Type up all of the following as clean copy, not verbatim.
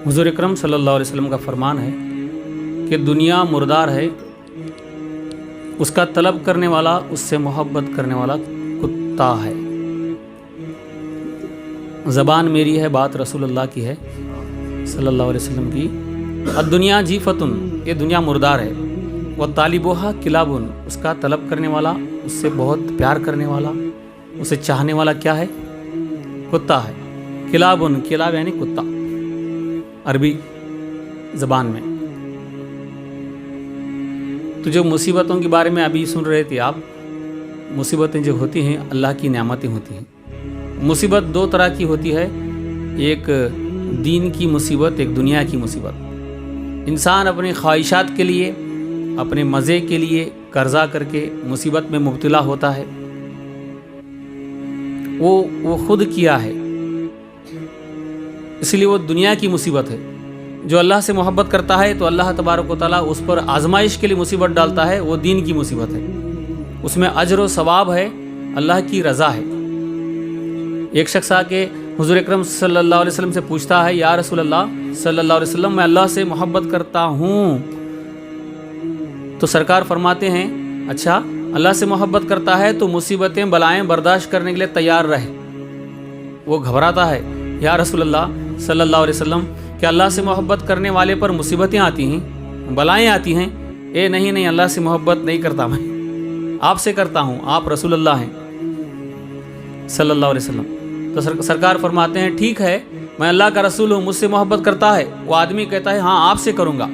حضور اکرم صلی اللہ علیہ وسلم کا فرمان ہے کہ دنیا مردار ہے، اس کا طلب کرنے والا، اس سے محبت کرنے والا کتا ہے۔ زبان میری ہے، بات رسول اللہ کی ہے صلی اللہ علیہ وسلم کی۔ الدنیا جیفتن، یہ دنیا مردار ہے۔ وطالبوها کلابن، اس کا طلب کرنے والا، اس سے بہت پیار کرنے والا، اسے چاہنے والا کیا ہے؟ کتا ہے۔ کلابن، کلاب یعنی کتا عربی زبان میں۔ تو جو مصیبتوں کے بارے میں ابھی سن رہے تھے آپ، مصیبتیں جو ہوتی ہیں اللہ کی نعمتیں ہوتی ہیں۔ مصیبت دو طرح کی ہوتی ہے، ایک دین کی مصیبت، ایک دنیا کی مصیبت۔ انسان اپنی خواہشات کے لیے، اپنے مزے کے لیے قرضہ کر کے مصیبت میں مبتلا ہوتا ہے، وہ خود کیا ہے، اس لیے وہ دنیا کی مصیبت ہے۔ جو اللہ سے محبت کرتا ہے تو اللہ تبارک و تعالیٰ اس پر آزمائش کے لیے مصیبت ڈالتا ہے، وہ دین کی مصیبت ہے، اس میں اجر و ثواب ہے، اللہ کی رضا ہے۔ ایک شخص آ کے حضور اکرم صلی اللہ علیہ وسلم سے پوچھتا ہے، یا رسول اللہ صلی اللہ علیہ وسلم، میں اللہ سے محبت کرتا ہوں۔ تو سرکار فرماتے ہیں، اچھا اللہ سے محبت کرتا ہے تو مصیبتیں بلائیں برداشت کرنے کے لیے تیار رہے۔ وہ گھبراتا ہے، یا رسول اللہ صلی اللہ علیہ وسلم، کہ اللہ سے محبت کرنے والے پر مصیبتیں آتی ہیں، بلائیں آتی ہیں؟ نہیں اللہ سے محبت نہیں کرتا، میں آپ سے کرتا ہوں، آپ رسول اللہ ہیں صلی اللہ علیہ وسلم۔ تو سرکار فرماتے ہیں، ٹھیک ہے میں اللہ کا رسول ہوں، مجھ سے محبت کرتا ہے۔ وہ آدمی کہتا ہے، ہاں آپ سے کروں گا۔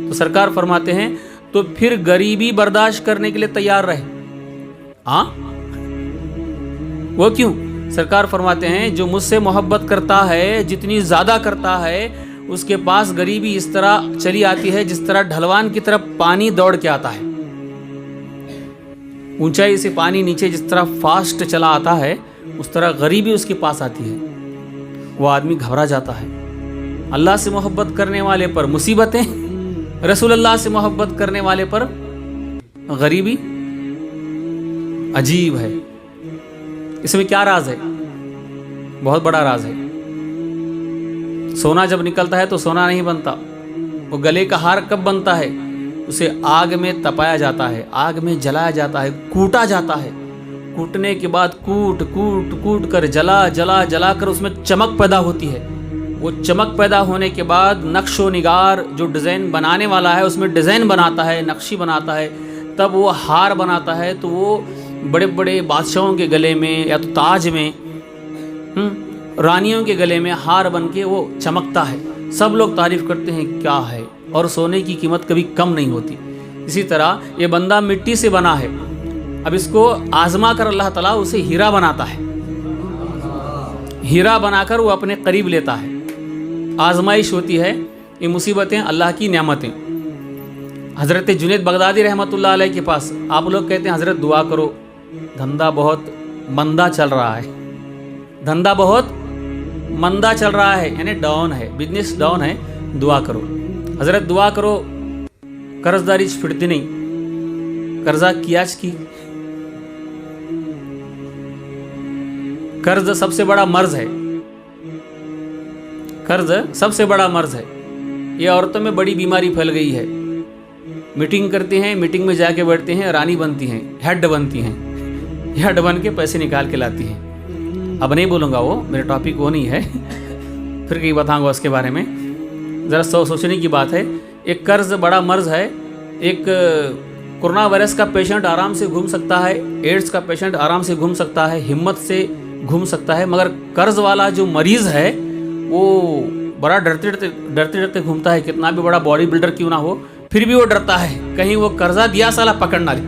تو سرکار فرماتے ہیں، تو پھر غریبی برداشت کرنے کے لیے تیار رہے۔ ہاں وہ کیوں؟ سرکار فرماتے ہیں، جو مجھ سے محبت کرتا ہے، جتنی زیادہ کرتا ہے، اس کے پاس غریبی اس طرح چلی آتی ہے جس طرح ڈھلوان کی طرف پانی دوڑ کے آتا ہے۔ اونچائی سے پانی نیچے جس طرح فاسٹ چلا آتا ہے، اس طرح غریبی اس کے پاس آتی ہے، وہ آدمی گھبرا جاتا ہے۔ اللہ سے محبت کرنے والے پر مصیبتیں، رسول اللہ سے محبت کرنے والے پر غریبی۔ عجیب ہے، اس میں کیا راز ہے؟ بہت بڑا راز ہے۔ سونا جب نکلتا ہے تو سونا نہیں بنتا، وہ گلے کا ہار کب بنتا ہے؟ اسے آگ میں تپایا جاتا ہے، آگ میں جلایا جاتا ہے، کوٹا جاتا ہے، کوٹنے کے بعد کوٹ کر جلا کر اس میں چمک پیدا ہوتی ہے۔ وہ چمک پیدا ہونے کے بعد نقش و نگار جو ڈیزائن بنانے والا ہے اس میں ڈیزائن بناتا ہے، نقشی بناتا ہے، تب وہ ہار بناتا ہے۔ تو وہ بڑے بڑے بادشاہوں کے گلے میں یا تو تاج میں، رانیوں کے گلے میں ہار بن کے وہ چمکتا ہے، سب لوگ تعریف کرتے ہیں کیا ہے، اور سونے کی قیمت کبھی کم نہیں ہوتی۔ اسی طرح یہ بندہ مٹی سے بنا ہے، اب اس کو آزما کر اللہ تعالیٰ اسے ہیرا بناتا ہے، ہیرا بنا کر وہ اپنے قریب لیتا ہے۔ آزمائش ہوتی ہے، یہ مصیبتیں اللہ کی نعمتیں۔ حضرت جنید بغدادی رحمۃ اللہ علیہ کے پاس آپ لوگ کہتے ہیں، حضرت دعا کرو، دھندا بہت مندہ چل رہا ہے، دھندا بہت مندہ چل رہا ہے، یعنی ڈاؤن ہے، بزنس ڈاؤن ہے، دعا کرو حضرت، دعا کرو، قرض داری پھٹتی نہیں، قرضہ کیاچ کی۔ قرض سب سے بڑا مرض ہے، قرض سب سے بڑا مرض ہے۔ یہ عورتوں میں بڑی بیماری پھیل گئی ہے، میٹنگ کرتی ہیں، میٹنگ میں جا کے بیٹھتے ہیں، رانی بنتی ہیں، ہیڈ بنتی ہیں، ہیڈ بن کے پیسے نکال کے لاتی ہیں۔ اب نہیں بولوں گا، وہ میرا ٹاپک وہ نہیں ہے، پھر کہیں بتاؤں گا اس کے بارے میں، ذرا سوچنے کی بات ہے۔ ایک قرض بڑا مرض ہے۔ ایک کورونا وائرس کا پیشنٹ آرام سے گھوم سکتا ہے، ایڈز کا پیشنٹ آرام سے گھوم سکتا ہے، ہمت سے گھوم سکتا ہے، مگر قرض والا جو مریض ہے وہ بڑا ڈرتے گھومتا ہے، کتنا بھی بڑا باڈی بلڈر کیوں نہ ہو، پھر بھی وہ ڈرتا ہے کہیں وہ قرضہ دیا سالا پکڑ نہ لے،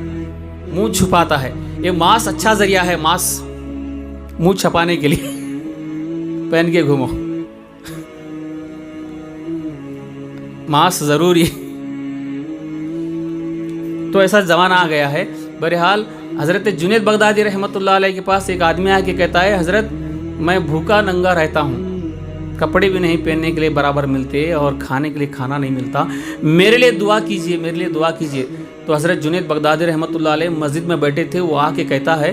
منہ چھپاتا ہے۔ یہ ماس اچھا ذریعہ ہے، ماس منہ چھپانے کے لیے پہن کے گھومو، ماس ضروری۔ تو ایسا زمانہ آ گیا ہے۔ بہرحال حضرت جنید بغدادی رحمۃ اللہ علیہ کے پاس ایک آدمی آ کے کہتا ہے، حضرت میں بھوکا ننگا رہتا ہوں، کپڑے بھی نہیں پہننے کے لیے برابر ملتے اور کھانے کے لیے کھانا نہیں ملتا، میرے لیے دعا کیجئے، میرے لیے دعا کیجئے۔ تو حضرت جنید بغدادی رحمۃ اللہ علیہ مسجد میں بیٹھے تھے، وہ آ کے کہتا ہے،